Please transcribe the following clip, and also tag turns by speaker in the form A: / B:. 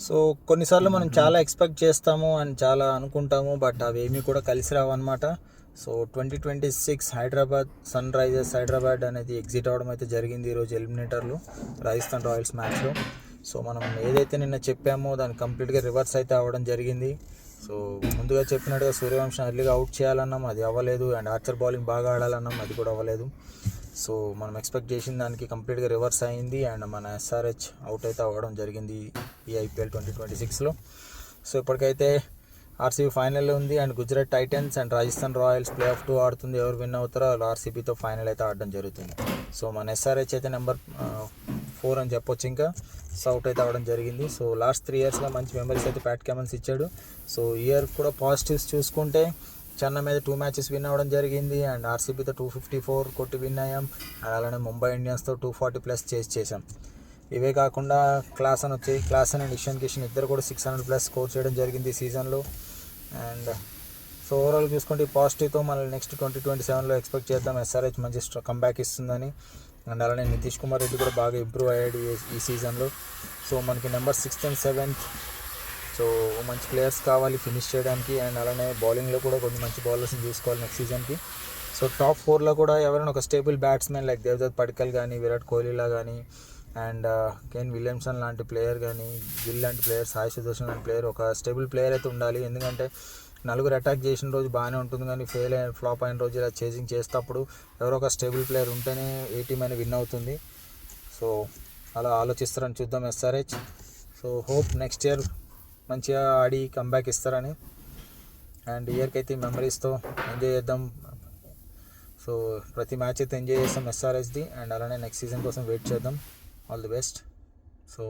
A: So కొన్నిసార్లు మనం చాలా ఎక్స్పెక్ట్ చేస్తాము అండ్ చాలా అనుకుంటాము, బట్ అవి ఏమీ కూడా కలిసి రావన్నమాట. సో 2026 హైదరాబాద్ అనేది ఎగ్జిట్ అవ్వడం అయితే జరిగింది ఈరోజు ఎలిమినేటర్లు రాజస్థాన్ రాయల్స్ మ్యాచ్లో. సో మనం ఏదైతే నిన్న చెప్పామో దాన్ని కంప్లీట్గా రివర్స్ అయితే అవ్వడం జరిగింది. సో ముందుగా చెప్పినట్టుగా సూర్యవంశం ఎర్లీగా అవుట్ చేయాలన్నాం, అది అవ్వలేదు. అండ్ ఆర్చర్ బౌలింగ్ బాగా ఆడాలన్నాం, అది కూడా అవ్వలేదు. సో మనం ఎక్స్పెక్ట్ చేసిన దానికి కంప్లీట్గా రివర్స్ అయింది అండ్ మన ఎస్ఆర్హెచ్ అవుట్ అయితే అవ్వడం జరిగింది ఈ ఐపీఎల్ 2026లో. సో ఇప్పటికైతే ఆర్సీబీ ఫైనల్లో ఉంది and Gujarat Titans and Rajasthan Royals play of 2 ఆడుతుంది. ఎవరు విన్ అవుతారో వాళ్ళు ఆర్సీబీతో ఫైనల్ అయితే ఆడడం జరుగుతుంది. సో మన ఎస్ఆర్హెచ్ అయితే నెంబర్ 4 అని చెప్పొచ్చు. ఇంకా సో అవుట్ అయితే అవ్వడం జరిగింది. సో లాస్ట్ 3 ఇయర్స్లో మంచి మెమరీస్ అయితే ప్యాట్ కమిన్స్ ఇచ్చాడు. సో ఇయర్ కూడా పాజిటివ్స్ చూసుకుంటే చెన్నై మీద 2 మ్యాచెస్ విన్ అవ్వడం జరిగింది అండ్ ఆర్సీబీతో 254 కొట్టి విన్ అయ్యాం. అలానే ముంబై ఇండియన్స్తో 240+ చేసాం. ఇవే కాకుండా క్లాసన్ అండ్ ఇషాన్ కిషన్ ఇద్దరు కూడా 600+ స్కోర్ చేయడం జరిగింది ఈ సీజన్లో. అండ్ సో ఓవరాల్ చూసుకుంటే పాజిటివ్తో మనల్ని నెక్స్ట్ 2027లో ఎక్స్పెక్ట్ చేద్దాం. ఎస్ఆర్హెచ్ మంచి కంబ్యాక్ ఇస్తుందని. అండ్ అలానే నితీష్ కుమార్ రెడ్డి కూడా బాగా ఇంప్రూవ్ అయ్యాడు ఈ సీజన్లో. సో మనకి number 6th and 7th so మంచి ప్లేయర్స్ కావాలి ఫినిష్ చేయడానికి. అండ్ అలానే బౌలింగ్లో కూడా కొన్ని మంచి బౌలర్స్ని చూసుకోవాలి నెక్స్ట్ సీజన్కి. సో టాప్ 4లో కూడా ఎవరైనా ఒక stable batsmen like Devdutt Padikkal కానీ, విరాట్ కోహ్లీలా కానీ, అండ్ కేన్ విలియమ్సన్ లాంటి ప్లేయర్ కానీ, గిల్ లాంటి ప్లేయర్, సాయి సుదర్శన్ లాంటి ప్లేయర్, ఒక స్టేబుల్ ప్లేయర్ అయితే ఉండాలి. ఎందుకంటే నలుగురు అటాక్ చేసిన రోజు బాగానే ఉంటుంది, కానీ ఫ్లాప్ అయిన రోజు ఇలా చేజింగ్ చేసేటప్పుడు ఎవరో ఒక స్టేబుల్ ప్లేయర్ ఉంటేనే ఏ టీం అయినా విన్ అవుతుంది. సో అలా ఆలోచిస్తారని చూద్దాం SRH. So hope next year మంచిగా ఆడి కంబ్యాక్ ఇస్తారని. అండ్ ఇయర్కి అయితే మెమరీస్తో ఎంజాయ్ చేద్దాం. సో ప్రతి మ్యాచ్ అయితే ఎంజాయ్ చేస్తాం ఎస్ఆర్హెచ్ది. అండ్ అలానే నెక్స్ట్ సీజన్ కోసం వెయిట్ చేద్దాం. All the best. సో